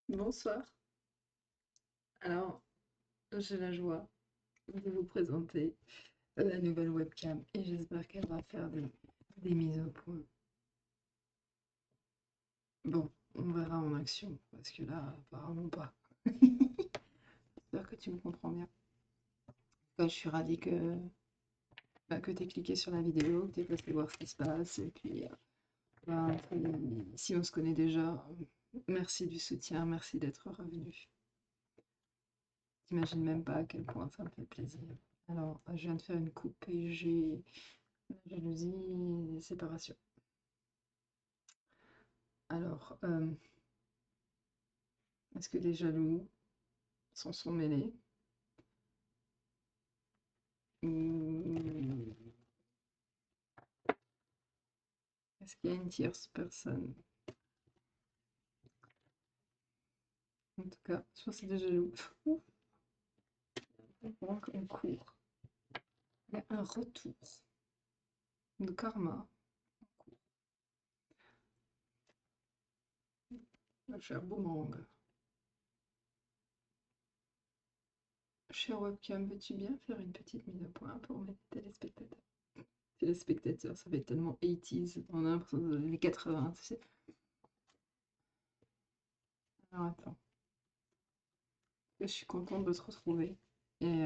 Bonsoir. Alors, j'ai la joie de vous présenter la nouvelle webcam et j'espère qu'elle va faire des mises au point. Bon, on verra en action parce que là, apparemment pas. J'espère que tu me comprends bien. Je suis ravie que tu aies cliqué sur la vidéo, que tu aies passé voir ce qui se passe. Et puis, ben, si on se connaît déjà, merci du soutien, merci d'être revenu. T'imagines même pas à quel point ça me fait plaisir. Alors, je viens de faire une coupe et j'ai la jalousie et séparation. Alors, est-ce que les jaloux s'en sont mêlés? Ou est-ce qu'il y a une tierce personne? En tout cas, sur ces deux jaloux, ouf, on court. Il y a un retour de karma. Le cher boomerang. Cher webcam, veux-tu bien faire une petite mise au point pour mes téléspectateurs? Téléspectateurs, ça fait tellement 80s, on a l'impression les 80, tu sais. Alors attends, je suis contente de te retrouver et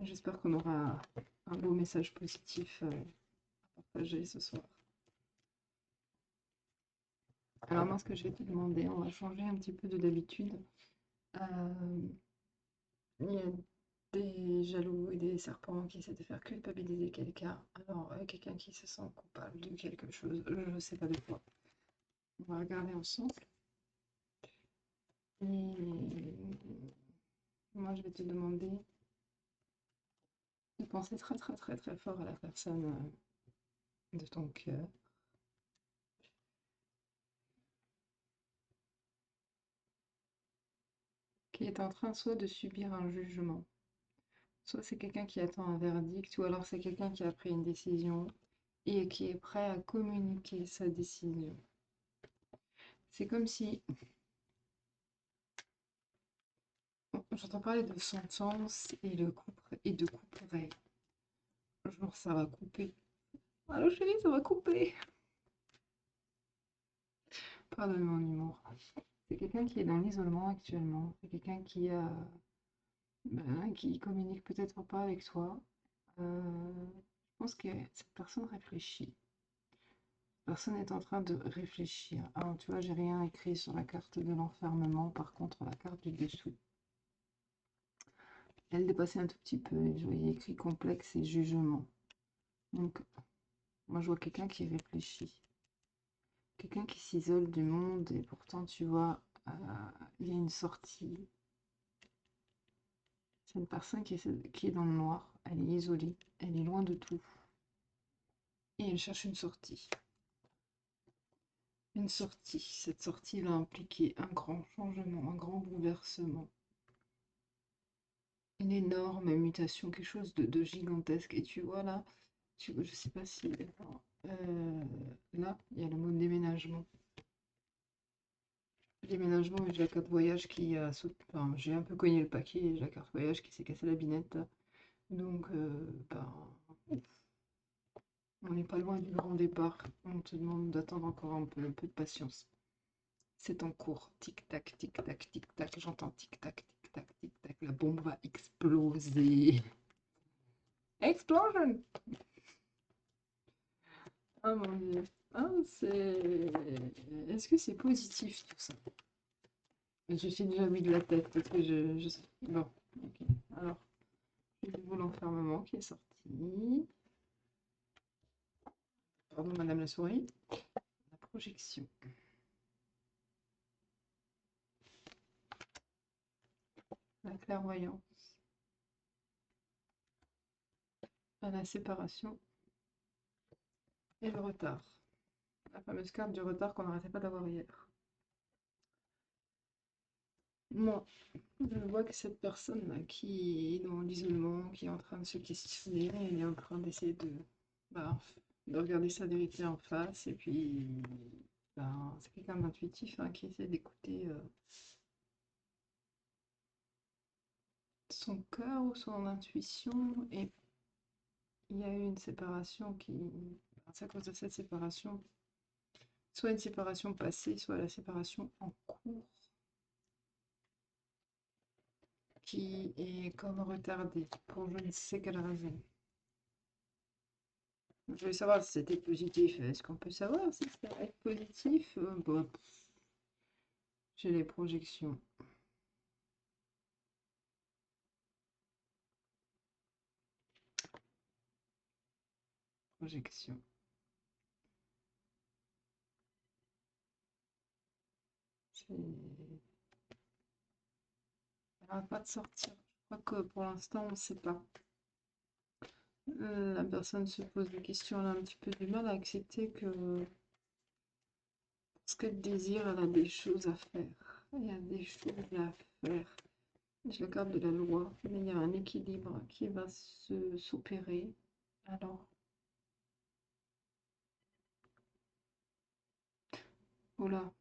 j'espère qu'on aura un beau message positif à partager ce soir. Alors moi, ce que je vais te demander, on va changer un petit peu de d'habitude. Euh, il y a des jaloux et des serpents qui essaient de faire culpabiliser quelqu'un. Alors, quelqu'un qui se sent coupable de quelque chose, je ne sais pas de quoi. On va regarder ensemble. Et moi, je vais te demander de penser très très très très fort à la personne de ton cœur. Qui est en train soit de subir un jugement, soit c'est quelqu'un qui attend un verdict, ou alors c'est quelqu'un qui a pris une décision et qui est prêt à communiquer sa décision. C'est comme si j'entends parler de sentence et de couperait. Genre ça va couper. Allô chérie, ça va couper. Pardonne mon humour. C'est quelqu'un qui est dans l'isolement actuellement. C'est quelqu'un qui communique peut-être pas avec toi. Je pense que cette personne réfléchit. Personne est en train de réfléchir. Alors, tu vois, j'ai rien écrit sur la carte de l'enfermement. Par contre, la carte du dessous, elle dépassait un tout petit peu. Je voyais écrit complexe et jugement. Donc, moi, je vois quelqu'un qui réfléchit. Quelqu'un qui s'isole du monde et pourtant, tu vois, il y a une sortie. C'est une personne qui est dans le noir. Elle est isolée. Elle est loin de tout. Et elle cherche une sortie. Une sortie. Cette sortie va impliquer un grand changement, un grand bouleversement. Une énorme mutation, quelque chose de gigantesque. Et tu vois là, je sais pas si... là, il y a le mot déménagement. Déménagement et j'ai la carte voyage qui a sauté. Enfin, j'ai un peu cogné le paquet et j'ai la carte voyage qui s'est cassée la binette. Donc, on n'est pas loin du grand départ. On te demande d'attendre encore un peu de patience. C'est en cours. Tic-tac, tic-tac, tic-tac. J'entends tic-tac, tic-tac, tic-tac. La bombe va exploser. Explosion! Ah mon Dieu. Ah, c'est... Est-ce que c'est positif tout ça? Je suis déjà mis de la tête parce que Bon, ok. Alors, j'ai vu l'enfermement qui est sorti. Pardon, Madame la souris. La projection. La clairvoyance. La séparation. Et le retard. La fameuse carte du retard qu'on n'arrêtait pas d'avoir hier. Moi, je vois que cette personne-là qui est dans l'isolement, qui est en train de se questionner, elle est en train d'essayer bah, de regarder sa vérité en face et puis bah, c'est quelqu'un d'intuitif hein, qui essaie d'écouter son cœur ou son intuition. Et il y a eu une séparation qui... C'est à cause de cette séparation, soit une séparation passée, soit la séparation en cours, qui est comme retardée pour je ne sais quelle raison. Je voulais savoir si c'était positif. Est-ce qu'on peut savoir si ça va être positif? Bon, j'ai les projections. Projection. Ça va pas de sortir. Je crois que pour l'instant, on ne sait pas. La personne se pose des questions, elle a un petit peu du mal à accepter que ce qu'elle désire, elle a des choses à faire. Il y a des choses à faire. Je la carte de la loi, mais il y a un équilibre qui va s'opérer. Alors, voilà,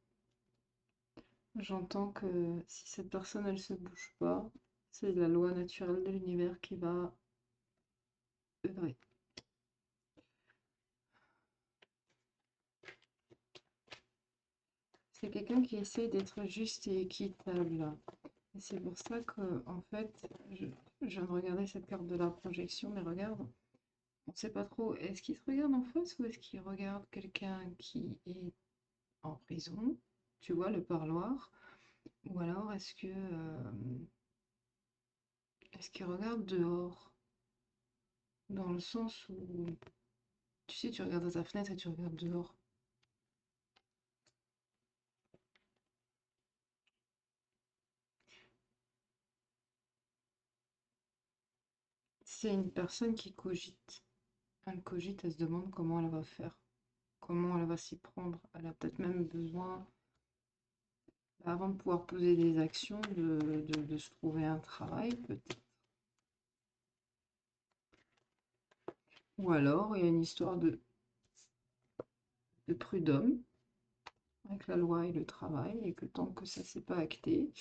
j'entends que si cette personne, elle se bouge pas, c'est la loi naturelle de l'univers qui va œuvrer. C'est quelqu'un qui essaie d'être juste et équitable. Et c'est pour ça que, en fait, je viens de regarder cette carte de la projection, mais regarde, on ne sait pas trop, est-ce qu'il te regarde en face ou est-ce qu'il regarde quelqu'un qui est en prison, tu vois, le parloir, ou alors est-ce qu'il regarde dehors, dans le sens où, tu sais, tu regardes à ta fenêtre et tu regardes dehors. C'est une personne qui cogite. Elle cogite, elle se demande comment elle va faire, comment elle va s'y prendre. Elle a peut-être même besoin, avant de pouvoir poser des actions, de se trouver un travail, peut-être. Ou alors, il y a une histoire de prud'homme avec la loi et le travail, et que tant que ça s'est pas acté,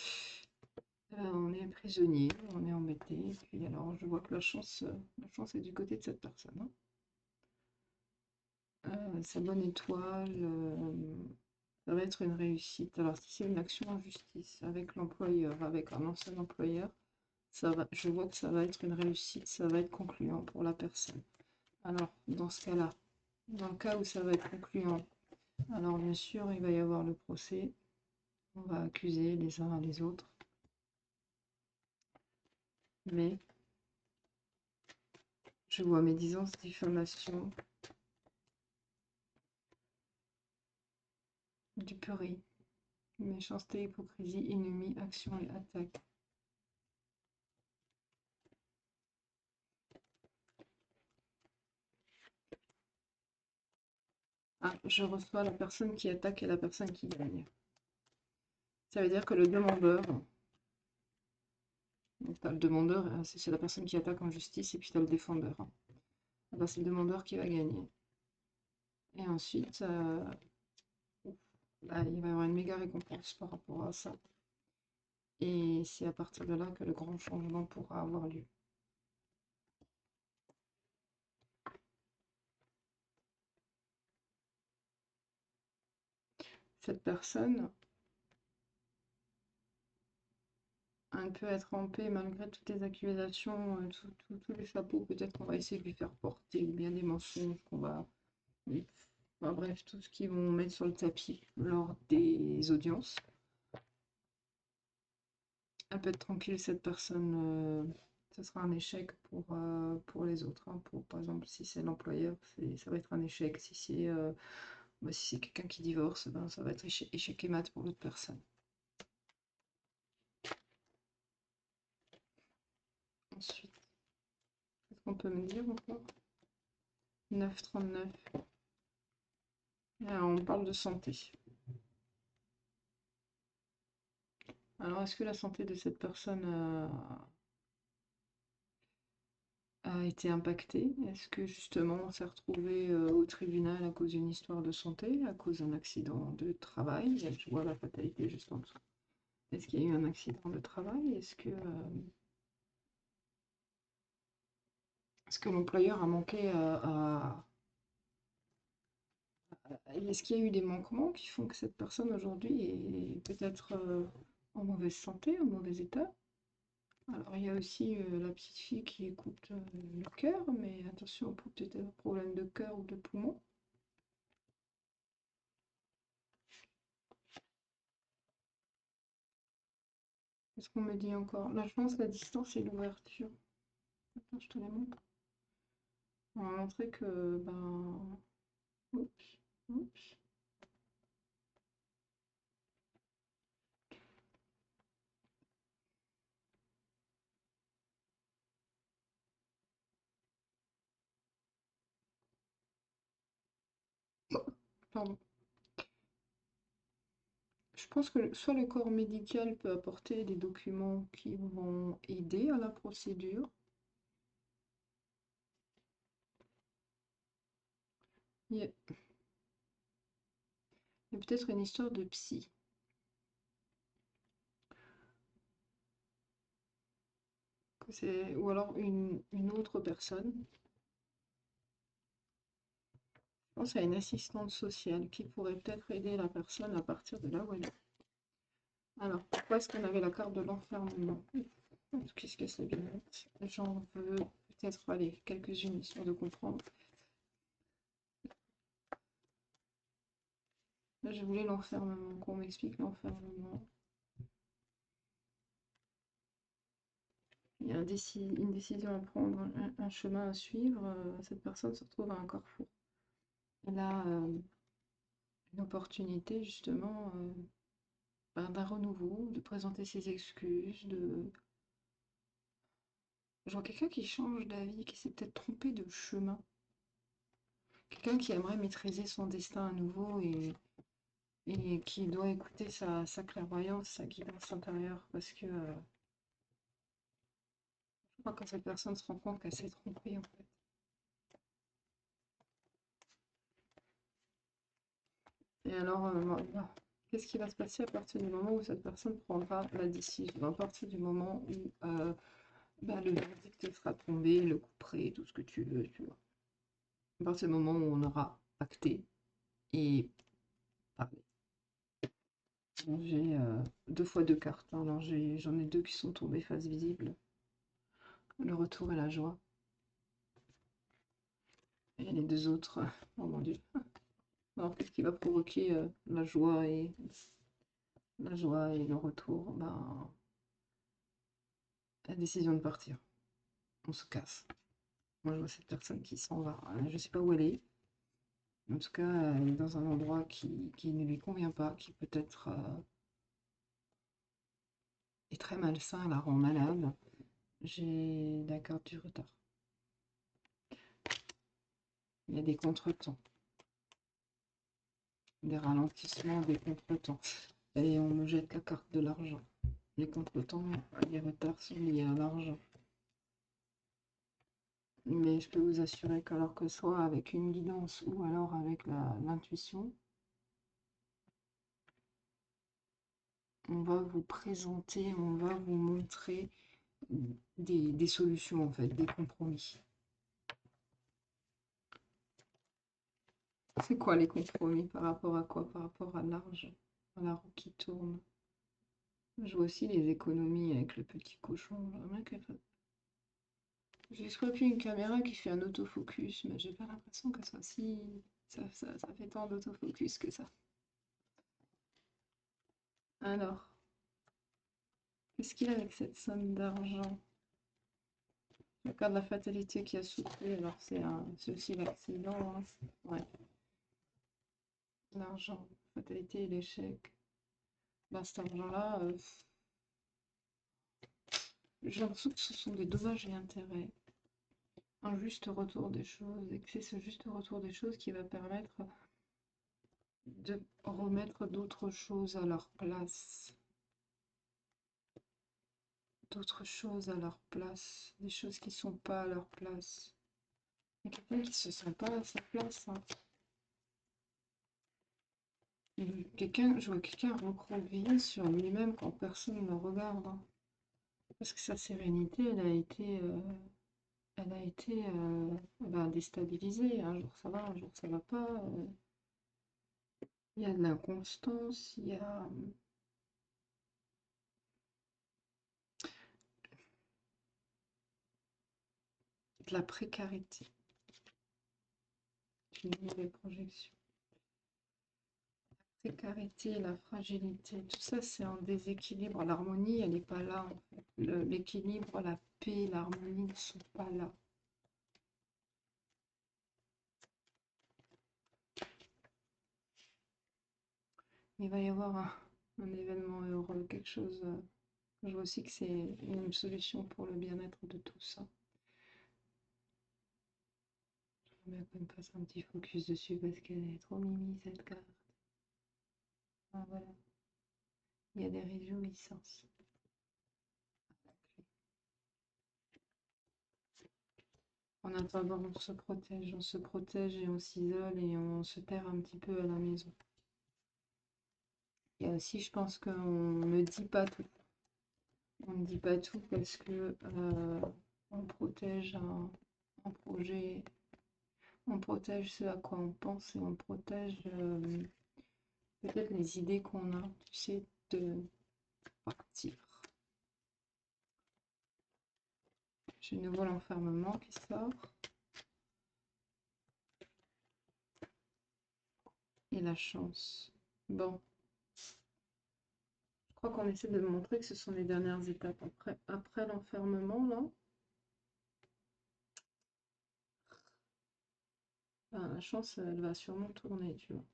on est prisonnier, on est embêté. Et puis alors, je vois que la chance est du côté de cette personne, hein. Sa bonne étoile, ça va être une réussite. Alors, si c'est une action en justice avec l'employeur, avec un ancien employeur, je vois que ça va être une réussite, ça va être concluant pour la personne. Alors, dans ce cas-là, dans le cas où ça va être concluant, alors bien sûr, il va y avoir le procès. On va accuser les uns les autres. Mais je vois médisance, diffamation, duperie, méchanceté, hypocrisie, ennemi, action et attaque. Ah, je reçois la personne qui attaque et la personne qui gagne. Ça veut dire que le demandeur, donc t'as le demandeur, c'est la personne qui attaque en justice, et puis tu as le défendeur. Ah bah, c'est le demandeur qui va gagner. Et ensuite, bah, il va y avoir une méga récompense par rapport à ça. Et c'est à partir de là que le grand changement pourra avoir lieu. Cette personne, elle peut être en paix malgré toutes les accusations, tous les chapeaux peut-être qu'on va essayer de lui faire porter, ou bien des mensonges qu'on va... Enfin, bref, tout ce qu'ils vont mettre sur le tapis lors des audiences. Elle peut être tranquille, cette personne, ce sera un échec pour les autres, hein. Par exemple, si c'est l'employeur, ça va être un échec. Si c'est quelqu'un qui divorce, ben, ça va être échec et mat pour l'autre personne. Ensuite, qu'est-ce qu'on peut me dire encore? 9,39. On parle de santé. Alors, est-ce que la santé de cette personne a été impacté? Est-ce que justement on s'est retrouvé au tribunal à cause d'une histoire de santé, à cause d'un accident de travail? Je vois la fatalité juste en dessous. Est-ce qu'il y a eu un accident de travail? Est-ce que l'employeur a manqué est-ce qu'il y a eu des manquements qui font que cette personne aujourd'hui est peut-être en mauvaise santé, en mauvais état? Alors il y a aussi la petite fille qui écoute le cœur, mais attention pour peut-être un problème de cœur ou de poumon. Qu'est-ce qu'on me dit encore? La chance, la distance et l'ouverture. Attends, je te les montre. On va montrer que, ben... Oups, oups. Pardon. Je pense que soit le corps médical peut apporter des documents qui vont aider à la procédure. Il y a, il y a peut-être une histoire de psy. Ou alors une autre personne. Je pense à une assistante sociale qui pourrait peut-être aider la personne à partir de là où elle est. Alors, pourquoi est-ce qu'on avait la carte de l'enfermement? Qu'est-ce que c'est bien? J'en veux peut-être, allez, quelques-unes histoire de comprendre. Là, je voulais l'enfermement, qu'on m'explique l'enfermement. Il y a une décision à prendre, un chemin à suivre. Cette personne se retrouve à un carrefour. Elle a une opportunité justement ben, d'un renouveau, de présenter ses excuses, Je vois quelqu'un qui change d'avis, qui s'est peut-être trompé de chemin. Quelqu'un qui aimerait maîtriser son destin à nouveau et qui doit écouter sa clairvoyance, sa guidance intérieure, parce que je crois que cette personne se rend compte qu'elle s'est trompée en fait. Et alors, qu'est-ce qui va se passer à partir du moment où cette personne prendra la décision? À partir du moment où bah, le verdict sera tombé, le coup près, tout ce que tu veux, tu vois. À partir du moment où on aura acté et parlé. J'ai deux fois deux cartes, hein. Alors j'en ai deux qui sont tombées face visible. Le retour et la joie. Et les deux autres, oh mon Dieu. Alors qu'est-ce qui va provoquer la joie et le retour? Ben, la décision de partir. On se casse. Moi je vois cette personne qui s'en va. Je sais pas où elle est. En tout cas, elle est dans un endroit qui ne lui convient pas, qui peut-être est très malsain, la rend malade. J'ai la carte du retard. Il y a des contretemps, des ralentissements, des contretemps. Et on me jette la carte de l'argent. Les contretemps, les retards sont liés à l'argent. Mais je peux vous assurer qu'alors que ce soit avec une guidance ou alors avec l'intuition, on va vous présenter, on va vous montrer des solutions en fait, des compromis. C'est quoi les compromis? Par rapport à quoi? Par rapport à l'argent, à la roue qui tourne. Je vois aussi les économies avec le petit cochon. J'ai scopé une caméra qui fait un autofocus, mais j'ai pas l'impression que ça si. Ça fait tant d'autofocus que ça. Alors, qu'est-ce qu'il a avec cette somme d'argent? Regarde la fatalité qui a soufflé, alors c'est aussi l'accident, hein. Ouais, l'argent, fatalité et l'échec. Là, cet argent-là, j'ai l'impression que ce sont des dommages et intérêts. Un juste retour des choses, et que c'est ce juste retour des choses qui va permettre de remettre d'autres choses à leur place. d'autres choses à leur place, des choses qui sont pas à leur place. Il y a quelqu'un qui se sent pas à sa place, hein. Quelqu'un, je vois quelqu'un recroquevillé sur lui-même quand personne ne le regarde, hein. Parce que sa sérénité, ben, déstabilisée. Un jour ça va, un jour ça va pas. Il y a de l'inconstance, il y a de la précarité. Une nouvelle projection. La précarité, la fragilité, tout ça c'est en déséquilibre. L'harmonie, elle n'est pas là en fait. L'équilibre, la paix, l'harmonie ne sont pas là. Il va y avoir un événement heureux, quelque chose. Je vois aussi que c'est une solution pour le bien-être de tout ça. Je vais quand même passer un petit focus dessus parce qu'elle est trop mimi cette carte. Ah, voilà. Il y a des réjouissances. En attendant, on se protège et on s'isole et on se perd un petit peu à la maison. Il y a aussi, je pense qu'on ne dit pas tout. On ne dit pas tout parce que on protège un projet, on protège ce à quoi on pense et on protège peut-être les idées qu'on a, tu sais, de partir. J'ai de nouveau l'enfermement qui sort. Et la chance. Bon, je crois qu'on essaie de montrer que ce sont les dernières étapes. Après l'enfermement, là, ben, la chance, elle va sûrement tourner, tu vois.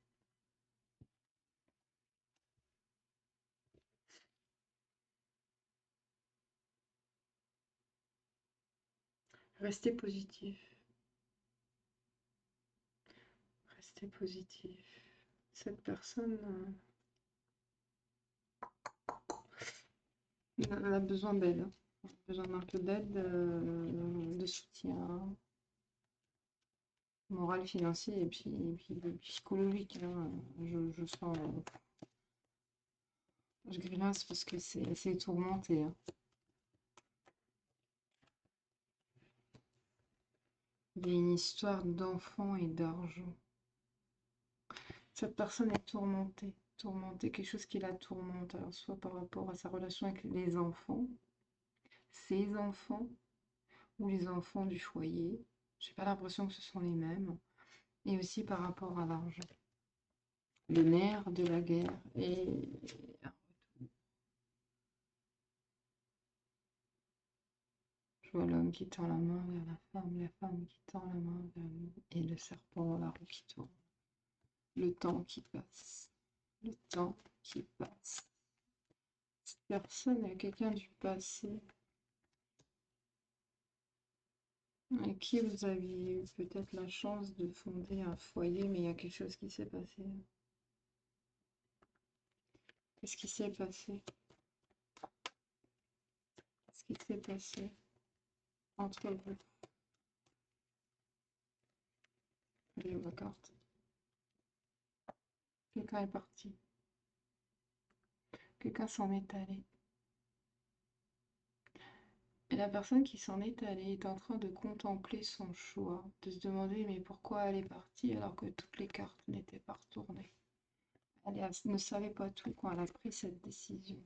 Restez positif. Restez positif. Cette personne elle a besoin d'aide. Elle a besoin d'un peu d'aide, de soutien moral, financier et puis psychologique, hein. Je sens. Je grimace parce que c'est tourmenté, hein. Il y a une histoire d'enfant et d'argent. Cette personne est tourmentée. Tourmentée, quelque chose qui la tourmente. Alors, soit par rapport à sa relation avec les enfants, ses enfants, ou les enfants du foyer. J'ai pas l'impression que ce sont les mêmes. Et aussi par rapport à l'argent. Le nerf de la guerre. Et je vois l'homme qui tend la main vers la femme qui tend la main vers lui, et le serpent dans la roue qui tourne. Le temps qui passe. Le temps qui passe. Cette personne est quelqu'un du passé avec qui vous aviez eu peut-être la chance de fonder un foyer, mais il y a quelque chose qui s'est passé. Qu'est-ce qui s'est passé? Qu'est-ce qui s'est passé entre vous? Allez, ma carte. Quelqu'un est parti. Quelqu'un s'en est allé. Et la personne qui s'en est allée est en train de contempler son choix, de se demander mais pourquoi elle est partie alors que toutes les cartes n'étaient pas retournées. Elle ne savait pas tout quand elle a pris cette décision.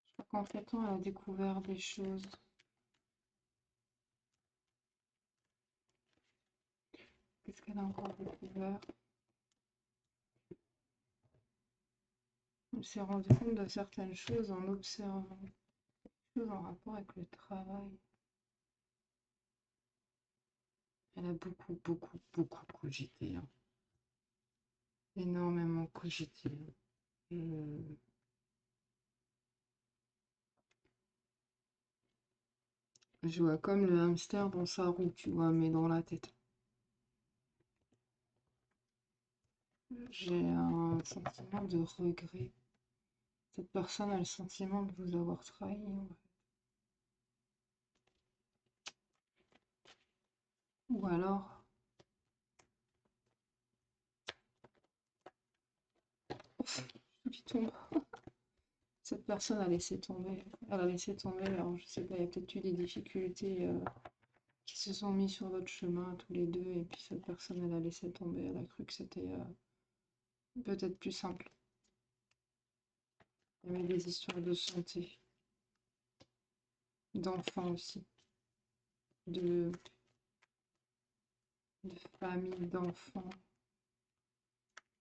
Je crois qu'en fait, elle a découvert des choses. Qu'est-ce qu'elle a encore découvert? Elle s'est rendue compte de certaines choses en observant. Des choses en rapport avec le travail. Elle a beaucoup, beaucoup, beaucoup cogité, hein. Énormément cogité, hein. Je vois comme le hamster dans sa roue, tu vois, mais dans la tête. J'ai un sentiment de regret. Cette personne a le sentiment de vous avoir trahi, en fait. Ou alors, tout qui tombe. Cette personne a laissé tomber. Elle a laissé tomber, alors je sais pas, il y a peut-être eu des difficultés qui se sont mis sur votre chemin tous les deux, et puis cette personne, elle a laissé tomber. Elle a cru que c'était peut-être plus simple. Il y avait des histoires de santé, d'enfants aussi, de, de famille, d'enfants.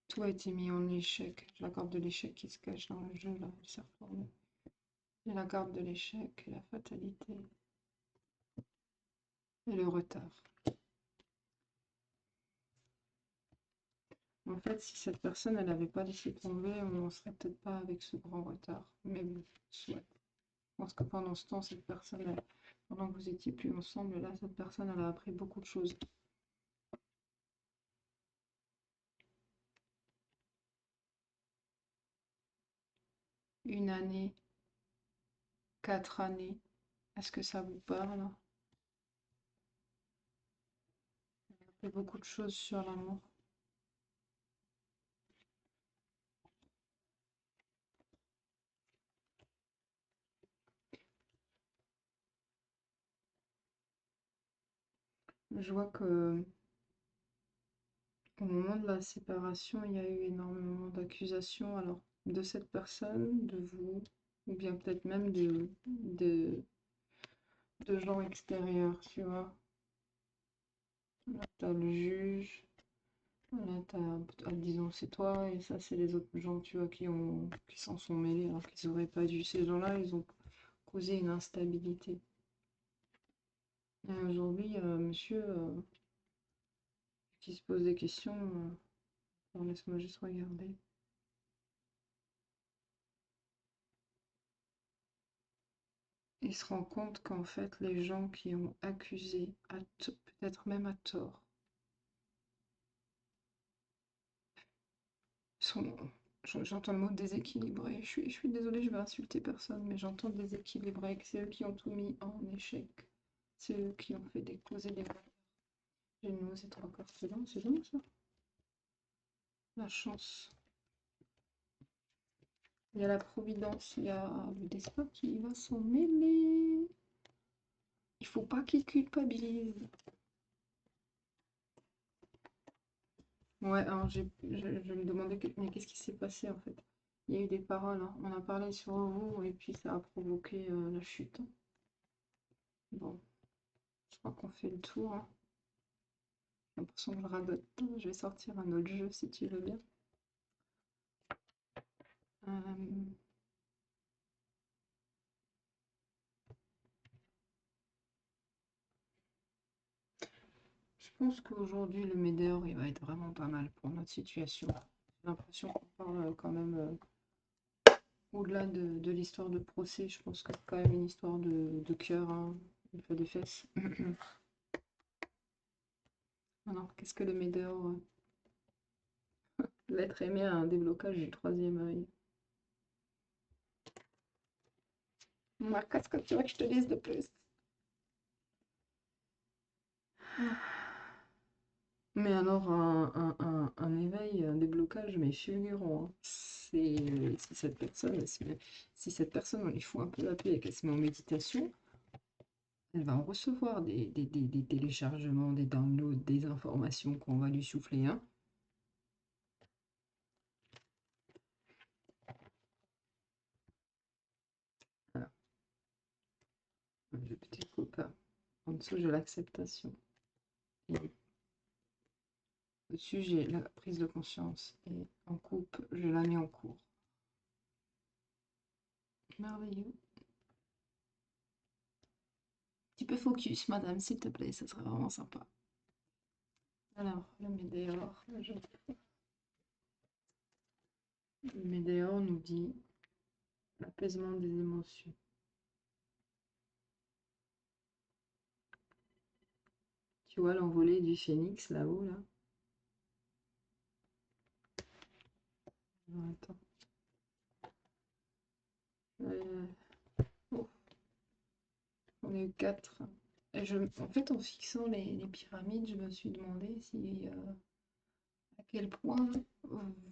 Tout a été mis en échec. La carte de l'échec qui se cache dans le jeu, là, elle s'est retournée. Et la carte de l'échec, et la fatalité, et le retard. En fait, si cette personne, elle n'avait pas laissé tomber, on n'en serait peut-être pas avec ce grand retard. Mais bon, soit. Je pense que pendant ce temps, cette personne, pendant que vous étiez plus ensemble, là, cette personne, elle a appris beaucoup de choses. Une année, 4 années, est-ce que ça vous parle? Elle a appris beaucoup de choses sur l'amour. Je vois que au moment de la séparation, il y a eu énormément d'accusations, alors de cette personne, de vous, ou bien peut-être même de gens extérieurs, tu vois. Là, t'as le juge, là, disons, c'est toi, et ça, c'est les autres gens, tu vois, qui s'en sont mêlés, alors qu'ils auraient pas dû. Ces gens-là, ils ont causé une instabilité. Et aujourd'hui, monsieur, qui se pose des questions, alors laisse-moi juste regarder. Il se rend compte qu'en fait, les gens qui ont accusé, peut-être même à tort, sont, j'entends le mot déséquilibré. Je suis désolée, je vais insulter personne, mais j'entends déséquilibré, que c'est eux qui ont tout mis en échec. C'est eux qui ont fait des causes et des malheurs. J'ai une et 3 cartes dedans, c'est bon ça? La chance. Il y a la providence, il y a le destin qui va s'en mêler. Il faut pas qu'il culpabilise. Ouais, alors je me demandais mais qu'est-ce qui s'est passé en fait? Il y a eu des paroles, hein. On a parlé sur vous et puis ça a provoqué la chute, hein. Bon, je crois qu'on fait le tour, hein. J'ai l'impression que je radote. Je vais sortir un autre jeu si tu veux bien. Euh, je pense qu'aujourd'hui le Médéor il va être vraiment pas mal pour notre situation. J'ai l'impression qu'on parle quand même au-delà de l'histoire de procès. Je pense que c'est quand même une histoire de cœur, hein, une fois des fesses. Alors, qu'est-ce que le Médéor? L'être aimé a un déblocage du troisième œil. Moi, qu'est-ce que tu veux que je te dise de plus? Mais alors, un éveil, un déblocage, mais fulgurant, hein. C'est si cette personne, on lui fout un peu la paix et qu'elle se met en méditation, elle va en recevoir des téléchargements, des downloads, des informations qu'on va lui souffler, hein. Voilà, le petit copain. En dessous, j'ai l'acceptation. Et au-dessus, j'ai la prise de conscience. Et en coupe, je la mets en cours. Merveilleux. Petit peu focus, madame, s'il te plaît, ça serait vraiment sympa. Alors, le Médéor, le Médéor nous dit l'apaisement des émotions. Tu vois l'envolée du phénix là-haut, là? Alors, attends. les 4. En fait, en fixant les pyramides, je me suis demandé si, à quel point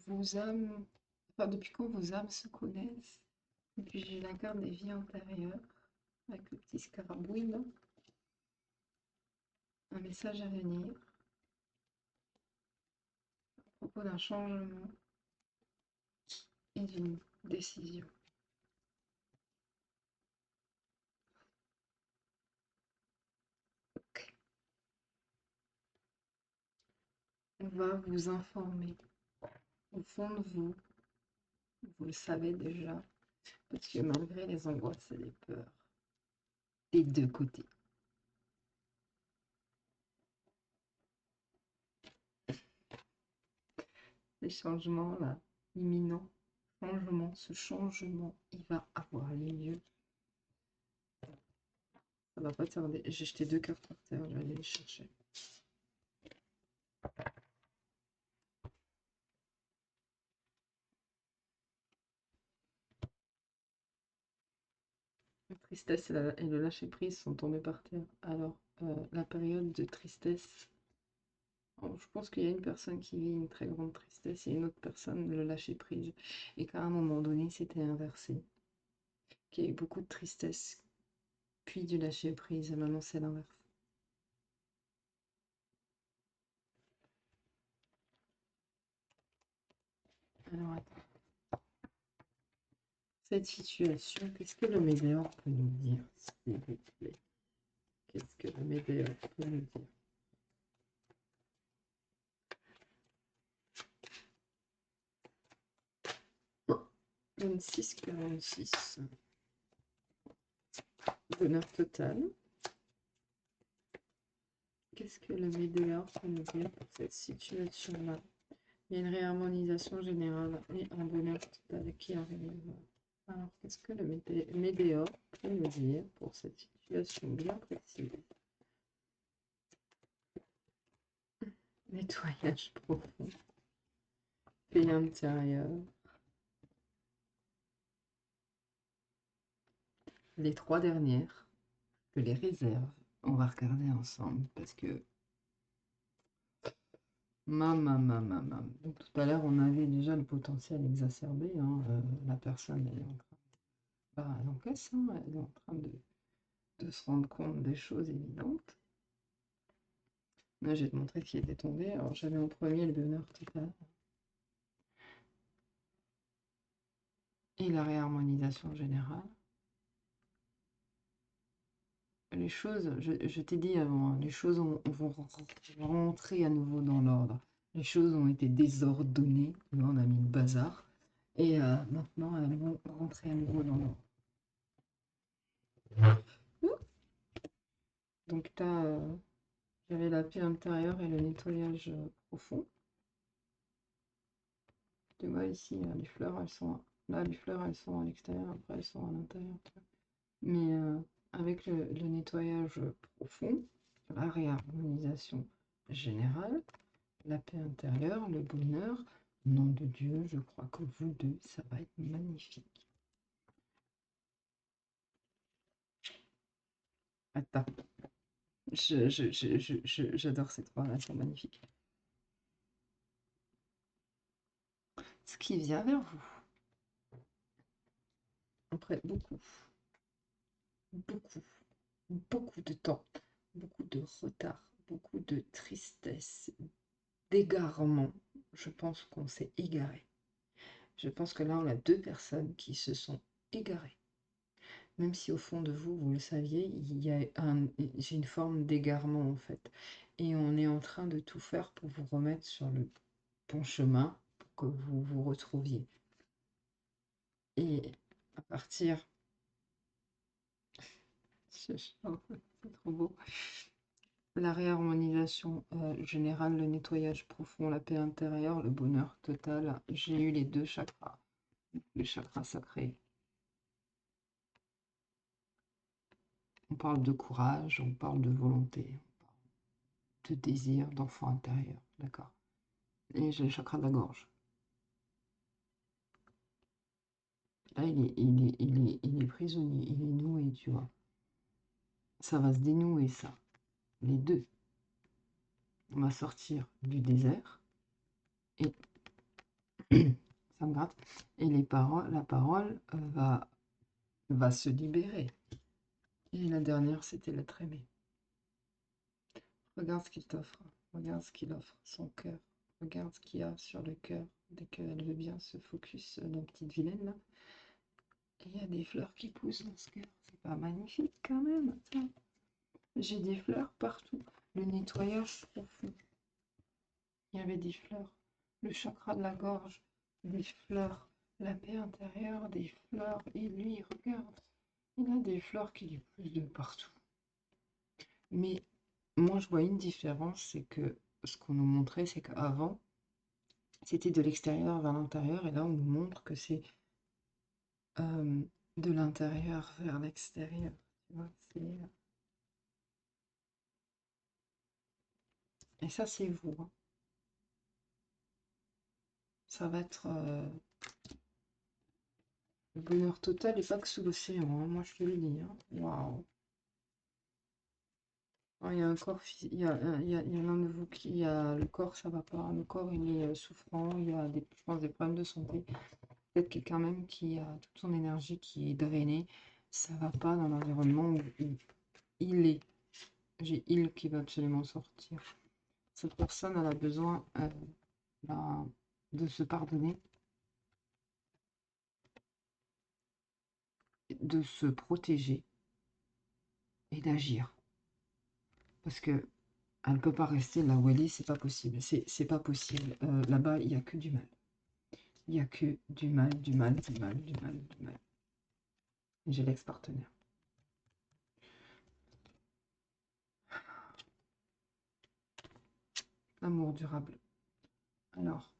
vos âmes, enfin, depuis quand vos âmes se connaissent. Et puis j'ai la carte des vies antérieures, avec le petit scarabouille là. Un message à venir, à propos d'un changement et d'une décision. Ok. On va vous informer. Au fond de vous, vous le savez déjà, parce que malgré les angoisses et les peurs, des deux côtés, les changements là, imminents, ce changement, il va avoir lieu. Ça va pas tarder. J'ai jeté 2 cartes par terre, je vais aller les chercher. La tristesse et le lâcher-prise sont tombés par terre. Alors, la période de tristesse, je pense qu'il y a une personne qui vit une très grande tristesse et une autre personne le lâcher-prise. Et qu'à un moment donné, c'était inversé. Qu'il y a eu beaucoup de tristesse, puis du lâcher-prise, et maintenant c'est l'inverse. Alors, attends. Cette situation, qu'est-ce que le médior peut nous dire, s'il vous plaît? Qu'est-ce que le médior peut nous dire? 26-46. Bonheur total. Qu'est-ce que le médior peut nous dire pour cette situation-là? Il y a une réharmonisation générale et un bonheur total qui arrive. Alors, qu'est-ce que le médior peut nous dire pour cette situation bien précise? Nettoyage profond. Paix intérieure. Les 3 dernières, je les réserve. On va regarder ensemble parce que Donc, tout à l'heure, on avait déjà le potentiel exacerbé. Hein, la personne elle est en train elle encaisse, hein, elle est en train de se rendre compte des choses évidentes. Là, je vais te montrer ce qui était tombé. Alors, j'avais en premier le bonheur total et la réharmonisation générale. Les choses, je t'ai dit avant, les choses vont rentrer à nouveau dans l'ordre. Les choses ont été désordonnées, là on a mis le bazar, et maintenant elles vont rentrer à nouveau dans l'ordre. Donc j'avais la paix intérieure et le nettoyage profond. Tu vois ici, les fleurs elles sont là, les fleurs elles sont à l'extérieur, après elles sont à l'intérieur. Mais avec le nettoyage profond, la réharmonisation générale, la paix intérieure, le bonheur, nom de Dieu, je crois que vous deux, ça va être magnifique. Attends, j'adore ces trois relations magnifiques. Ce qui vient vers vous, après beaucoup de temps, beaucoup de retard, beaucoup de tristesse, d'égarement, je pense qu'on s'est égaré. Je pense que là, on a 2 personnes qui se sont égarées. Même si au fond de vous, vous le saviez, j'ai une forme d'égarement en fait. Et on est en train de tout faire pour vous remettre sur le bon chemin, pour que vous vous retrouviez. Et à partir... C'est trop beau. La réharmonisation générale, le nettoyage profond, la paix intérieure, le bonheur total. J'ai eu les 2 chakras, les chakras sacrés. On parle de courage, on parle de volonté, de désir, d'enfant intérieur, d'accord. Et j'ai le chakra de la gorge. Là, il est prisonnier, il est noué, tu vois. ça va se dénouer, ça. Les deux. On va sortir du désert. Et ça me gratte. Et la parole va se libérer. Et la dernière, c'était l'être aimé. Regarde ce qu'il t'offre. Regarde ce qu'il offre, son cœur. Regarde ce qu'il y a sur le cœur. Dès qu'elle veut bien se focus dans petite vilaine, là. Et il y a des fleurs qui poussent dans ce cœur. C'est pas magnifique quand même, ça. J'ai des fleurs partout. Le nettoyage profond. Il y avait des fleurs. Le chakra de la gorge. Des fleurs. La paix intérieure. Des fleurs. Et lui, regarde. Il a des fleurs qui lui poussent de partout. Mais moi, je vois une différence. C'est que ce qu'on nous montrait, c'est qu'avant, c'était de l'extérieur vers l'intérieur. Et là, on nous montre que c'est de l'intérieur vers l'extérieur. Tu vois, et ça, c'est vous. Hein. Ça va être le bonheur total et pas que sous l'océan. Hein. Moi, je te le dis. Hein. Waouh. Ah, il y a un corps, il y a l'un de vous qui a le corps, ça va pas. Le corps, il est souffrant. Il y a des, je pense, des problèmes de santé. Peut-être quelqu'un même qui a toute son énergie qui est drainée. Ça va pas dans l'environnement où il est. J'ai il qui va absolument sortir. Cette personne, elle a besoin ben, de se pardonner, de se protéger et d'agir. Parce que elle ne peut pas rester là où elle est, c'est pas possible. C'est pas possible. Là-bas, il n'y a que du mal. Il n'y a que du mal, du mal, du mal, du mal, du mal. J'ai l'ex-partenaire. Amour durable. Alors,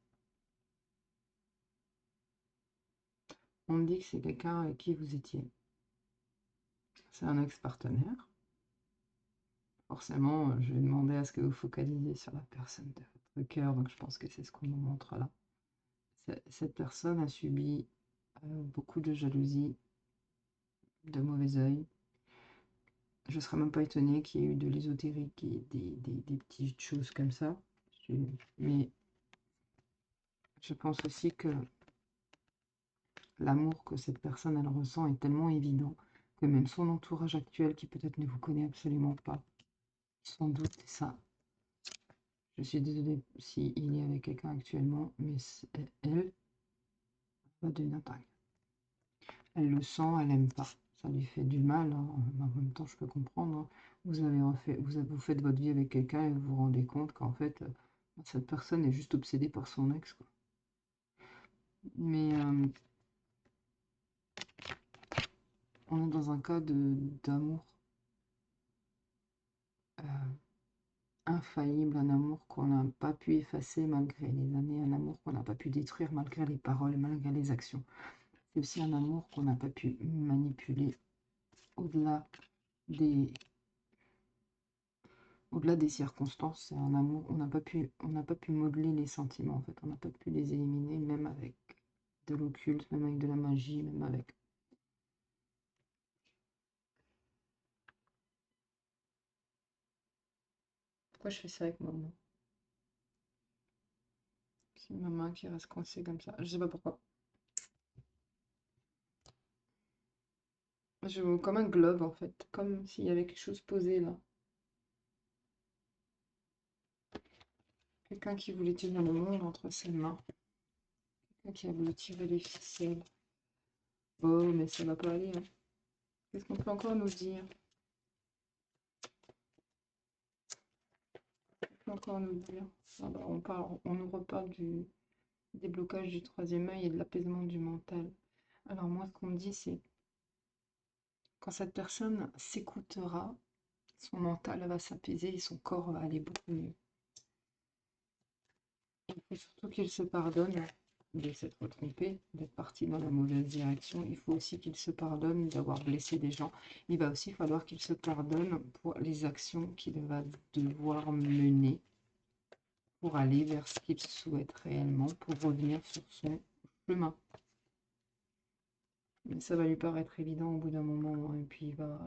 on me dit que c'est quelqu'un avec qui vous étiez. C'est un ex-partenaire. Forcément, je vais demander à ce que vous focalisiez sur la personne de votre cœur, donc je pense que c'est ce qu'on nous montre là. Cette personne a subi beaucoup de jalousie, de mauvais oeil. Je ne serais même pas étonnée qu'il y ait eu de l'ésotérique et des petites choses comme ça. Mais je pense aussi que l'amour que cette personne elle ressent est tellement évident que même son entourage actuel, qui peut-être ne vous connaît absolument pas, sans doute, ça. Je suis désolée s'il est avec quelqu'un actuellement, mais elle va devenir dingue. Elle le sent, elle n'aime pas. Ça lui fait du mal, hein. En même temps, je peux comprendre. Hein. Vous faites votre vie avec quelqu'un et vous vous rendez compte qu'en fait, cette personne est juste obsédée par son ex. Quoi. Mais on est dans un cas d'amour infaillible, un amour qu'on n'a pas pu effacer malgré les années, un amour qu'on n'a pas pu détruire malgré les paroles, malgré les actions. C'est aussi un amour qu'on n'a pas pu manipuler au-delà des, au-delà des circonstances. C'est un amour, on n'a pas pu modeler les sentiments en fait, on n'a pas pu les éliminer, même avec de l'occulte, même avec de la magie, même avec. Pourquoi je fais ça avec maman? C'est ma main qui reste coincée comme ça. Je sais pas pourquoi. Comme un globe en fait, comme s'il y avait quelque chose posé là. Quelqu'un qui voulait tenir le monde entre ses mains. Quelqu'un qui a voulu tirer les ficelles. Oh, mais ça va pas aller. Hein. Qu'est-ce qu'on peut encore nous dire? Qu'est-ce qu'on peut encore nous dire? Ah bah, on nous reparle du déblocage du troisième œil et de l'apaisement du mental. Alors moi, ce qu'on me dit, c'est quand cette personne s'écoutera, son mental va s'apaiser et son corps va aller beaucoup mieux. Il faut surtout qu'il se pardonne de s'être trompé, d'être parti dans la mauvaise direction. Il faut aussi qu'il se pardonne d'avoir blessé des gens. Il va aussi falloir qu'il se pardonne pour les actions qu'il va devoir mener pour aller vers ce qu'il souhaite réellement, pour revenir sur son chemin. Mais ça va lui paraître évident au bout d'un moment, hein, et puis il va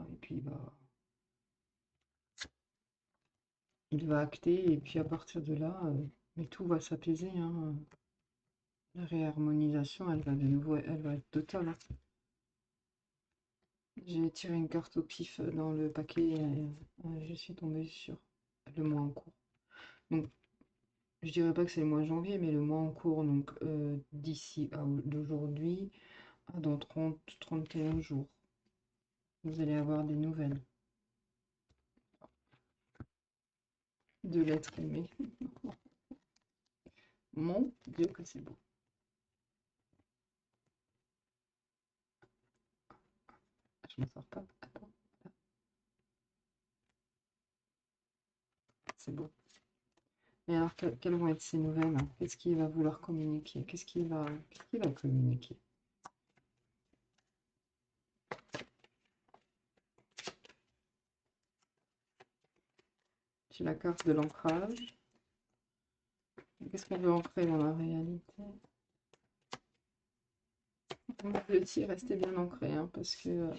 il va acter, et puis à partir de là, mais tout va s'apaiser, hein. La réharmonisation, elle va de nouveau, elle va être totale, hein. J'ai tiré une carte au pif dans le paquet et je suis tombée sur le mois en cours. Donc, je dirais pas que c'est le mois de janvier, mais le mois en cours, donc d'ici à d'aujourd'hui à dans 30-31 jours, vous allez avoir des nouvelles de l'être aimé. Mon Dieu que c'est beau. Je m'en sors pas. Attends, c'est beau. Et alors, quelles vont être ces nouvelles, hein? Qu'est-ce qu'il va vouloir communiquer? Qu'est-ce qu'il va communiquer? J'ai la carte de l'ancrage. Qu'est-ce qu'on veut ancrer dans la réalité? Le tir, restez bien ancré, hein, parce que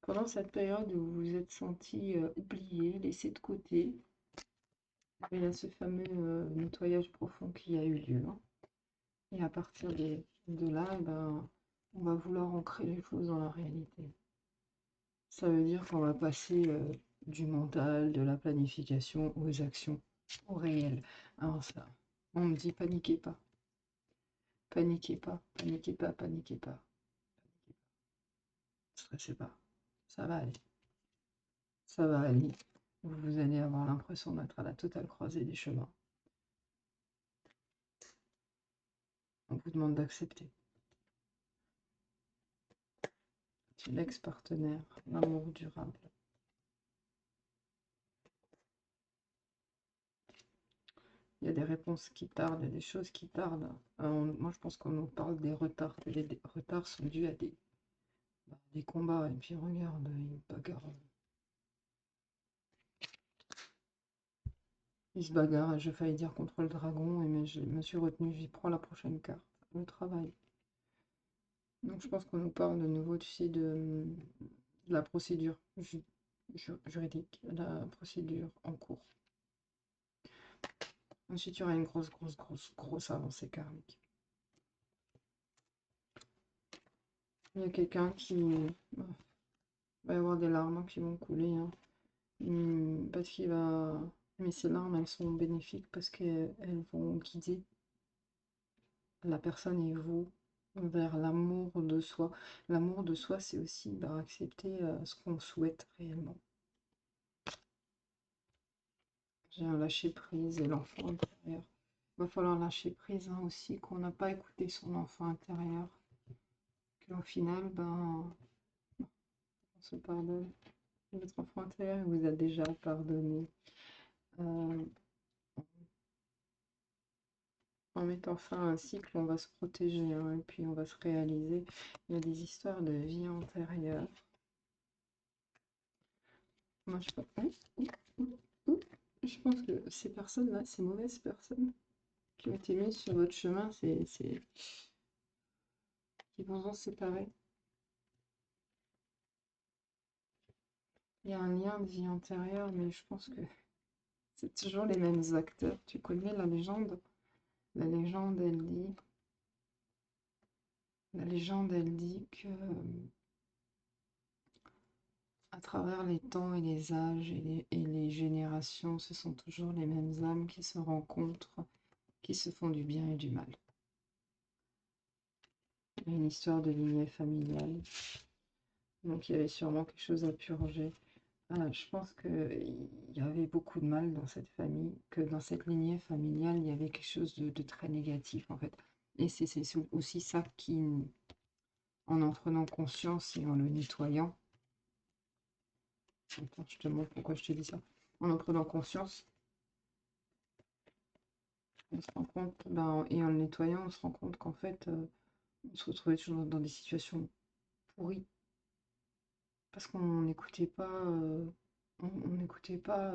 pendant cette période où vous vous êtes senti oublié, laissé de côté, il y a ce fameux nettoyage profond qui a eu lieu, hein. Et à partir de là, eh ben, on va vouloir ancrer les choses dans la réalité. Ça veut dire qu'on va passer du mental, de la planification aux actions, au réel. Alors ça, on me dit paniquez pas, paniquez pas, paniquez pas, paniquez pas, stressez pas, ça va aller, ça va aller. Vous allez avoir l'impression d'être à la totale croisée des chemins. On vous demande d'accepter. C'est l'ex-partenaire, l'amour durable. Il y a des réponses qui tardent, il y a des choses qui tardent. Moi, je pense qu'on nous parle des retards. Les retards sont dus à des combats. Et puis, regarde, ils bagarrent. Ils se bagarrent. J'ai failli dire contre le dragon, mais je me suis retenue. J'y prends la prochaine carte. Le travail. Donc, je pense qu'on nous parle de nouveau, tu sais, de la procédure juridique, la procédure en cours. Ensuite, il y aura une grosse avancée karmique. Il y a quelqu'un qui va y avoir des larmes qui vont couler, hein. Parce qu'il va. Mais ces larmes, elles sont bénéfiques parce qu'elles vont guider la personne et vous vers l'amour de soi. L'amour de soi, c'est aussi accepter ce qu'on souhaite réellement. J'ai un lâcher prise et l'enfant intérieur. Il va falloir lâcher prise, hein, aussi, qu'on n'a pas écouté son enfant intérieur. Qu'au final, on se pardonne. Votre enfant intérieur vous a déjà pardonné. Euh, En mettant fin à un cycle, on va se protéger, hein, et puis on va se réaliser. Il y a des histoires de vie antérieure. Moi, je pense que ces personnes-là, ces mauvaises personnes qui ont été mises sur votre chemin, qui vont se séparer. Il y a un lien de vie antérieure, mais je pense que c'est toujours les mêmes acteurs. Tu connais la légende? La légende, elle dit que à travers les temps et les âges et les générations, ce sont toujours les mêmes âmes qui se rencontrent, qui se font du bien et du mal. Il y a une histoire de lignée familiale, donc il y avait sûrement quelque chose à purger. Je pense qu'il y avait beaucoup de mal dans cette famille, que dans cette lignée familiale, il y avait quelque chose de très négatif en fait. Et c'est aussi ça qui, en prenant conscience et en le nettoyant, attends, je te montre pourquoi je te dis ça. En prenant conscience, on se rend compte, et en le nettoyant, on se rend compte qu'en fait, on se retrouvait toujours dans des situations pourries. Parce qu'on n'écoutait pas, on n'écoutait pas,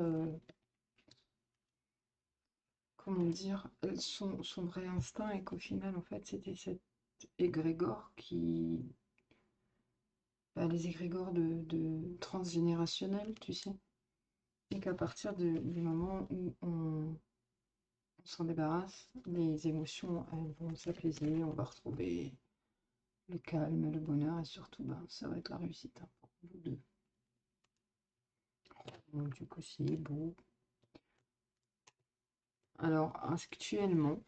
comment dire, son vrai instinct, et qu'au final, en fait, c'était cet égrégore les égrégores de transgénérationnels, tu sais. et qu'à partir du moment où on s'en débarrasse, les émotions, elles vont s'apaiser, on va retrouver le calme, le bonheur et surtout, ben, ça va être la réussite hein, pour vous deux. Donc, du coup, c'est beau. Alors, actuellement,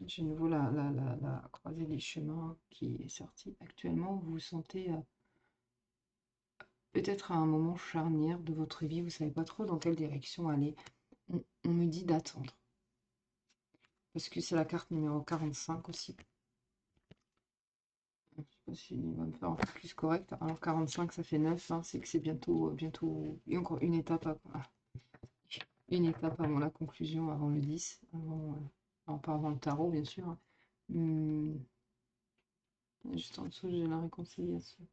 j'ai nouveau la croisée des chemins qui est sortie. Actuellement, vous vous sentez peut-être à un moment charnière de votre vie, vous ne savez pas trop dans quelle direction aller. On me dit d'attendre. Parce que c'est la carte numéro 45 aussi. Je ne sais pas s'il va me faire un peu plus correct. Alors 45, ça fait 9, hein, c'est que c'est bientôt, bientôt. Il y a encore une étape avant la conclusion, avant le 10, avant, pas avant le tarot, bien sûr. Hein. Juste en dessous, j'ai la réconciliation.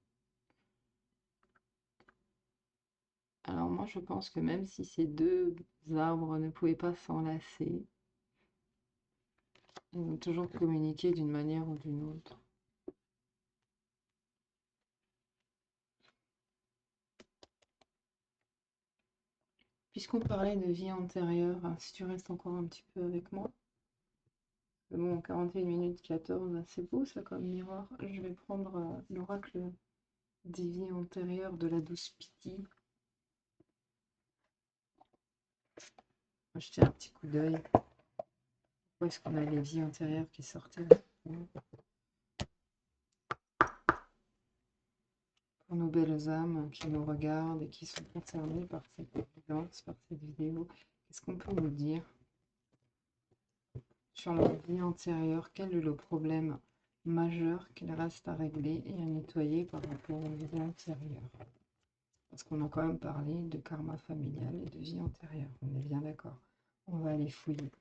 Alors moi, je pense que même si ces deux arbres ne pouvaient pas s'enlacer, ils vont toujours communiquer d'une manière ou d'une autre. Puisqu'on parlait de vie antérieure, si tu restes encore un petit peu avec moi, bon, 41 minutes 14, c'est beau ça comme miroir. Je vais prendre l'oracle des vies antérieures de la douce Piti. Jeter un petit coup d'œil. Où est-ce qu'on a les vies antérieures qui sortaient pour nos belles âmes qui nous regardent et qui sont concernées par cette évidence, par cette vidéo? Qu'est-ce qu'on peut nous dire sur leur vie antérieure? Quel est le problème majeur qu'il reste à régler et à nettoyer par rapport aux vies antérieures? Parce qu'on a quand même parlé de karma familial et de vie antérieure. On est bien d'accord. On va aller fouiller.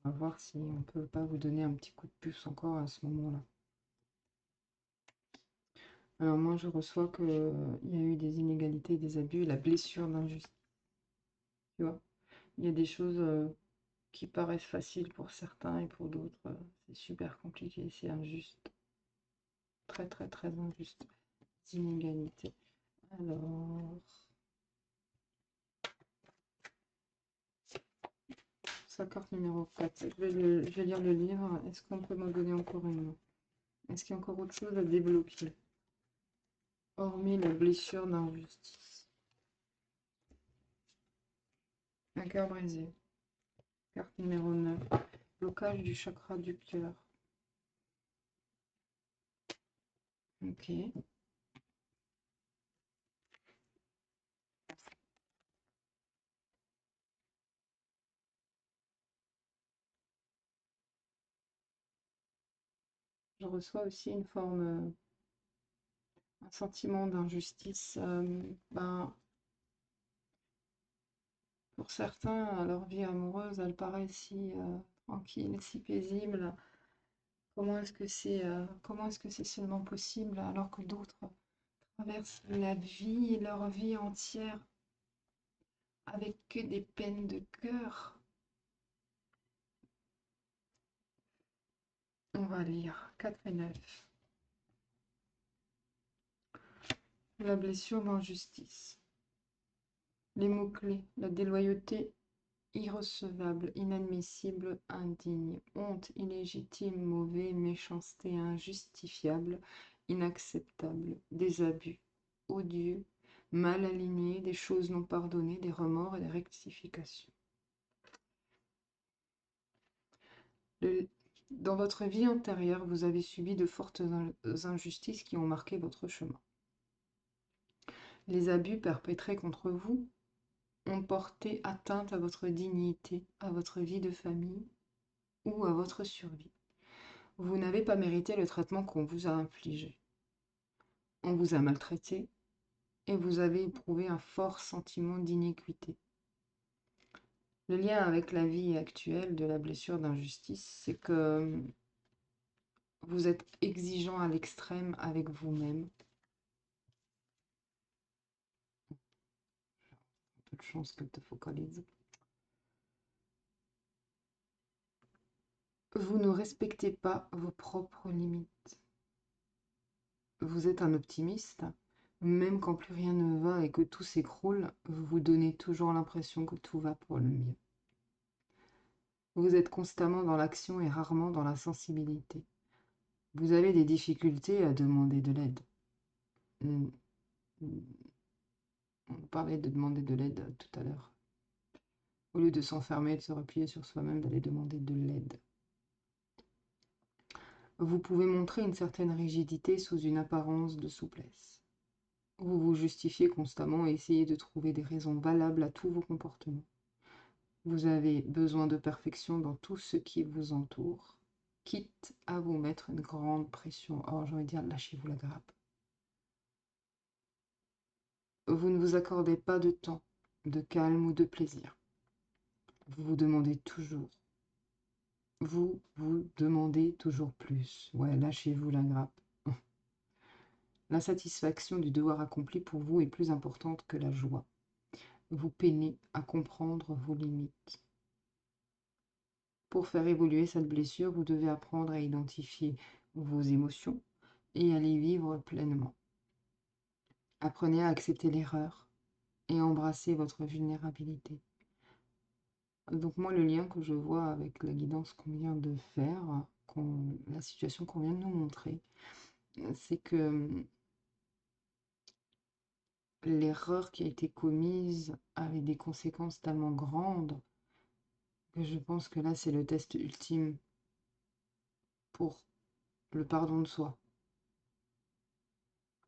On va voir si on ne peut pas vous donner un petit coup de puce encore à ce moment-là. Alors moi, je reçois qu'il y a eu des inégalités, des abus, la blessure d'injustice. Tu vois, il y a des choses qui paraissent faciles pour certains et pour d'autres, c'est super compliqué, c'est injuste. Très, très, très injuste. Inégalité. Alors, sa carte numéro 4. Je vais lire le livre. Est-ce qu'on peut me donner encore une? Est-ce qu'il y a encore autre chose à débloquer? Hormis la blessure d'injustice. Un cœur brisé. Carte numéro 9. Blocage du chakra du cœur. Ok. Je reçois aussi une forme, un sentiment d'injustice. Ben, pour certains, leur vie amoureuse, elle paraît si tranquille, si paisible. Comment est-ce que c'est seulement possible alors que d'autres traversent la vie, leur vie entière avec que des peines de cœur? On va lire 4 et 9. La blessure d'injustice. Les mots-clés, la déloyauté irrecevable, inadmissible, indigne, honte, illégitime, mauvais, méchanceté, injustifiable, inacceptable, des abus, odieux, mal alignés, des choses non pardonnées, des remords et des rectifications. Dans votre vie antérieure, vous avez subi de fortes injustices qui ont marqué votre chemin. Les abus perpétrés contre vous ont porté atteinte à votre dignité, à votre vie de famille ou à votre survie. Vous n'avez pas mérité le traitement qu'on vous a infligé. On vous a maltraité et vous avez éprouvé un fort sentiment d'iniquité. Le lien avec la vie actuelle de la blessure d'injustice, c'est que vous êtes exigeant à l'extrême avec vous-même. Peu de chance qu'elle te focalise. Vous ne respectez pas vos propres limites. Vous êtes un optimiste, Même quand plus rien ne va et que tout s'écroule, vous vous donnez toujours l'impression que tout va pour le mieux. Vous êtes constamment dans l'action et rarement dans la sensibilité. Vous avez des difficultés à demander de l'aide. Hmm, On parlait de demander de l'aide tout à l'heure. Au lieu de s'enfermer, de se replier sur soi-même, d'aller demander de l'aide. Vous pouvez montrer une certaine rigidité sous une apparence de souplesse. Vous vous justifiez constamment et essayez de trouver des raisons valables à tous vos comportements. Vous avez besoin de perfection dans tout ce qui vous entoure, quitte à vous mettre une grande pression. Or, j'ai envie de dire, lâchez-vous la grappe. Vous ne vous accordez pas de temps, de calme ou de plaisir. Vous vous demandez toujours. Vous vous demandez toujours plus. Ouais, lâchez-vous la grappe. La satisfaction du devoir accompli pour vous est plus importante que la joie. Vous peinez à comprendre vos limites. Pour faire évoluer cette blessure, vous devez apprendre à identifier vos émotions et à les vivre pleinement. Apprenez à accepter l'erreur et à embrasser votre vulnérabilité. Donc moi, le lien que je vois avec la guidance qu'on vient de faire, la situation qu'on vient de nous montrer, c'est que l'erreur qui a été commise avait des conséquences tellement grandes que je pense que là, c'est le test ultime pour le pardon de soi.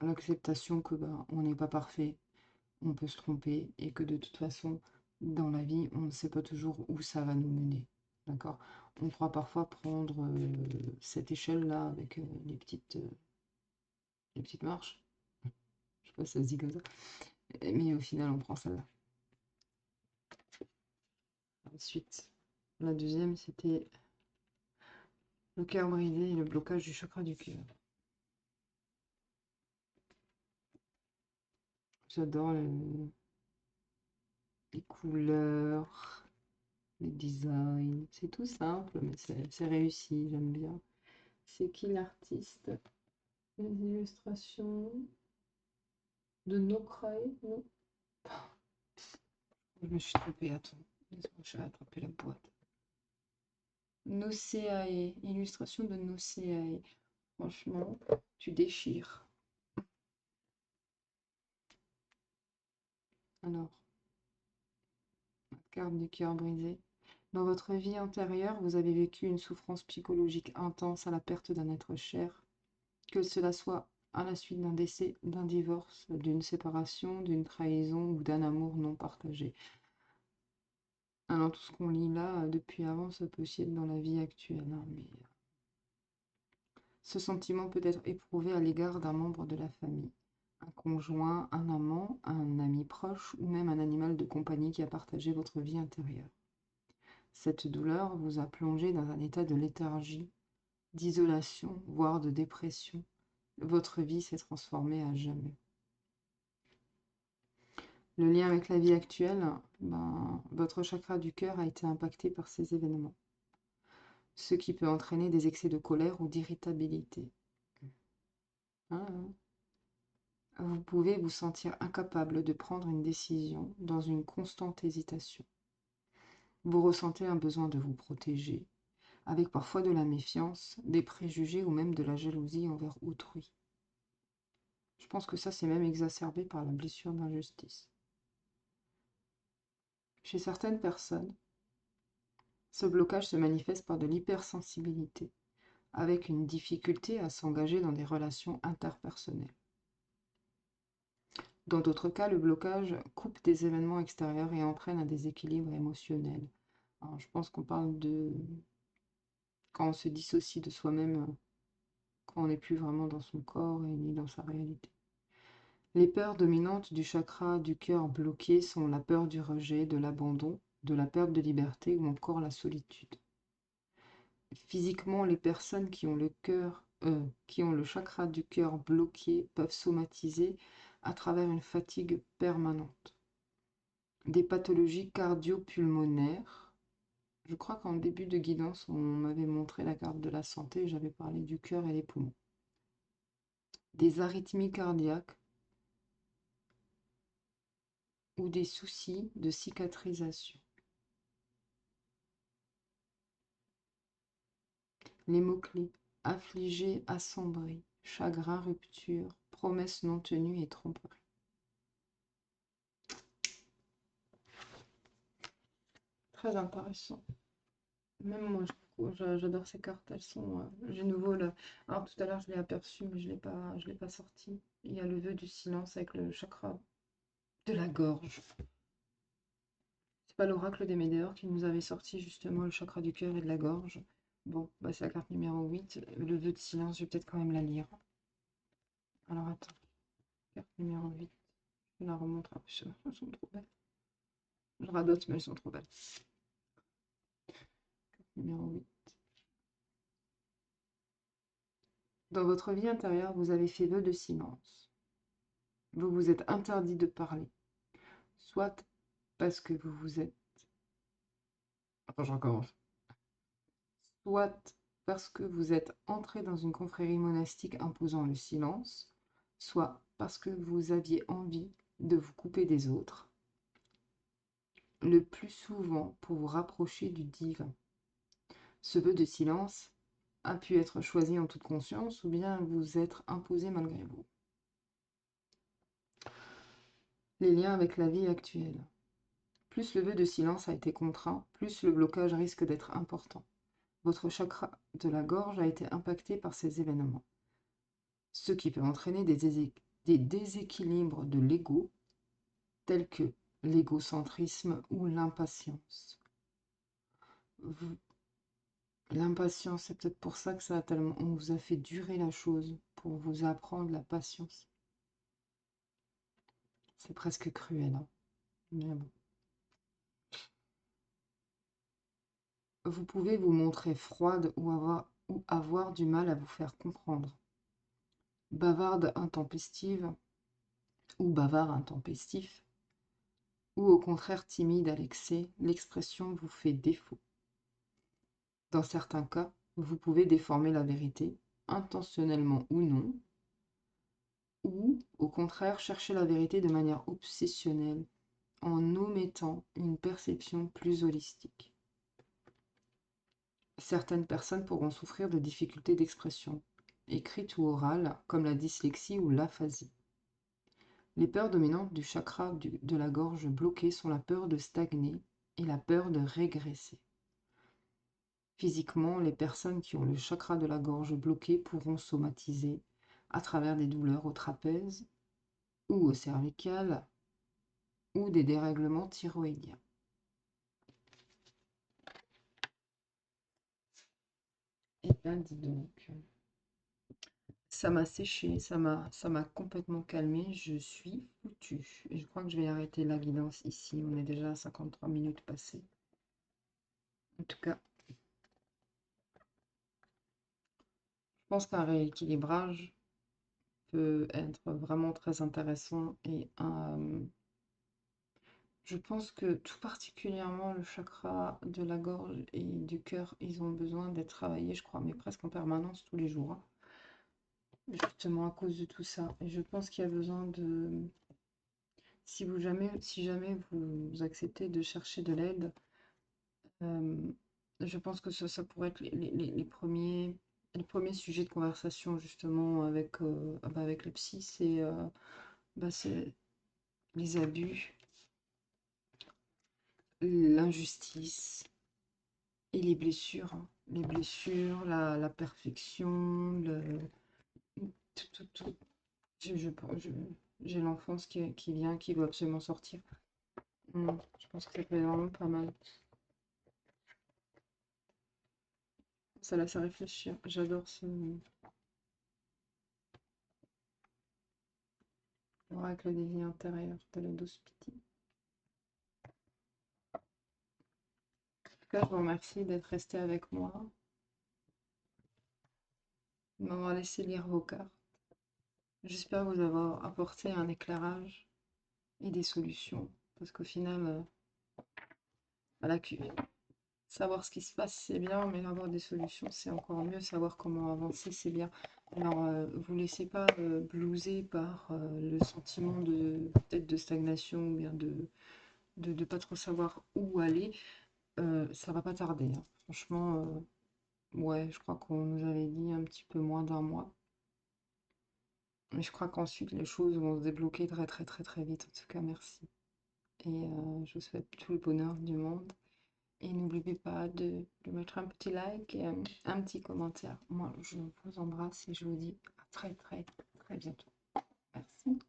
L'acceptation que on n'est pas parfait, on peut se tromper et que de toute façon, dans la vie, on ne sait pas toujours où ça va nous mener. D'accord? On croit parfois prendre cette échelle-là avec les petites marches. Je sais pas si ça se dit comme ça. Mais au final, on prend celle-là. Ensuite, la deuxième, c'était le cœur brisé et le blocage du chakra du cœur. J'adore les couleurs, les designs. C'est tout simple, mais c'est réussi, j'aime bien. C'est qui l'artiste? Les illustrations de Nocrae, non? Je me suis trompée, attends. Laisse-moi, je vais attraper la boîte. Nocéae, illustration de Nocéae. Franchement, tu déchires. Alors, carte du cœur brisé. Dans votre vie antérieure, vous avez vécu une souffrance psychologique intense à la perte d'un être cher, que cela soit à la suite d'un décès, d'un divorce, d'une séparation, d'une trahison ou d'un amour non partagé. Alors tout ce qu'on lit là, depuis avant, ça peut aussi être dans la vie actuelle, hein, mais ce sentiment peut être éprouvé à l'égard d'un membre de la famille, un conjoint, un amant, un ami proche ou même un animal de compagnie qui a partagé votre vie intérieure. Cette douleur vous a plongé dans un état de léthargie, d'isolation, voire de dépression. Votre vie s'est transformée à jamais. Le lien avec la vie actuelle, votre chakra du cœur a été impacté par ces événements, ce qui peut entraîner des excès de colère ou d'irritabilité. Vous pouvez vous sentir incapable de prendre une décision dans une constante hésitation. Vous ressentez un besoin de vous protéger, avec parfois de la méfiance, des préjugés ou même de la jalousie envers autrui. Je pense que ça, c'est même exacerbé par la blessure d'injustice. Chez certaines personnes, ce blocage se manifeste par de l'hypersensibilité, avec une difficulté à s'engager dans des relations interpersonnelles. Dans d'autres cas, le blocage coupe des événements extérieurs et entraîne un déséquilibre émotionnel. Alors, je pense qu'on parle de quand on se dissocie de soi-même, quand on n'est plus vraiment dans son corps et ni dans sa réalité. Les peurs dominantes du chakra du cœur bloqué sont la peur du rejet, de l'abandon, de la perte de liberté ou encore la solitude. Physiquement, les personnes qui ont le chakra du cœur bloqué peuvent somatiser à travers une fatigue permanente, des pathologies cardio-pulmonaires. Je crois qu'en début de guidance, on m'avait montré la carte de la santé, j'avais parlé du cœur et des poumons. Des arythmies cardiaques, ou des soucis de cicatrisation. Les mots-clés: affligé, assombri, chagrin, rupture, promesse non tenue et tromperie. Très intéressant. Même moi, j'adore ces cartes. Elles sont. J'ai nouveau le. Alors tout à l'heure, je l'ai aperçu, mais je l'ai pas sorti. Il y a le vœu du silence avec le chakra de la gorge. C'est pas l'oracle des Médéors qui nous avait sorti justement le chakra du cœur et de la gorge. Bon, bah c'est la carte numéro 8. Le vœu de silence, je vais peut-être quand même la lire. Alors attends. Carte numéro 8. Je la remonte. Elles sont trop belles. Je radote, mais elles sont trop belles. Carte numéro 8. Dans votre vie intérieure, vous avez fait vœu de silence. Vous vous êtes interdit de parler. Soit parce que vous vous êtes... Attends, je recommence. Soit parce que vous êtes entré dans une confrérie monastique imposant le silence, soit parce que vous aviez envie de vous couper des autres, le plus souvent pour vous rapprocher du divin. Ce vœu de silence a pu être choisi en toute conscience ou bien vous être imposé malgré vous. Les liens avec la vie actuelle. Plus le vœu de silence a été contraint, plus le blocage risque d'être important. Votre chakra de la gorge a été impacté par ces événements, ce qui peut entraîner des déséquilibres de l'ego, tels que l'égocentrisme ou l'impatience. L'impatience, c'est peut-être pour ça que ça a tellement... On vous a fait durer la chose, pour vous apprendre la patience. C'est presque cruel, hein. Mais bon. Vous pouvez vous montrer froide ou avoir du mal à vous faire comprendre. Bavarde intempestive ou bavard intempestif, ou au contraire timide à l'excès, l'expression vous fait défaut. Dans certains cas, vous pouvez déformer la vérité, intentionnellement ou non, ou au contraire chercher la vérité de manière obsessionnelle, en omettant une perception plus holistique. Certaines personnes pourront souffrir de difficultés d'expression, écrite ou orale, comme la dyslexie ou l'aphasie. Les peurs dominantes du chakra de la gorge bloquée sont la peur de stagner et la peur de régresser. Physiquement, les personnes qui ont le chakra de la gorge bloqué pourront somatiser à travers des douleurs au trapèze ou au cervical ou des dérèglements thyroïdiens. Et bien, dis donc, ça m'a séché, ça m'a complètement calmé, je suis foutue. Et je crois que je vais arrêter la guidance ici, on est déjà à 53 minutes passées. En tout cas, je pense qu'un rééquilibrage peut être vraiment très intéressant et je pense que tout particulièrement le chakra de la gorge et du cœur, ils ont besoin d'être travaillés, je crois, mais presque en permanence tous les jours, hein. Justement à cause de tout ça. Et je pense qu'il y a besoin de... si jamais vous acceptez de chercher de l'aide, je pense que ça pourrait être les premiers sujets de conversation justement avec le psy, c'est les abus, l'injustice et les blessures, hein. Les blessures, la perfection, tout. Je, je, je- j'ai l'enfance qui vient, qui doit absolument sortir. Je pense que ça peut être vraiment pas mal. Ça laisse à réfléchir. J'adore ce oracle des vies intérieures de la douce pitié. En tout cas, je vous remercie d'être resté avec moi, de m'avoir laissé lire vos cartes. J'espère vous avoir apporté un éclairage et des solutions. Parce qu'au final, voilà, Savoir ce qui se passe, c'est bien, mais avoir des solutions, c'est encore mieux. Savoir comment avancer, c'est bien. Alors, vous laissez pas blouser par le sentiment de peut-être de stagnation ou bien de pas trop savoir où aller. Ça va pas tarder, hein. Franchement, ouais, je crois qu'on nous avait dit un petit peu moins d'un mois. Mais je crois qu'ensuite les choses vont se débloquer très très très très vite. En tout cas, merci. Et je vous souhaite tout le bonheur du monde. Et n'oubliez pas de mettre un petit like et un petit commentaire. Moi, je vous embrasse et je vous dis à très très très bientôt. Merci.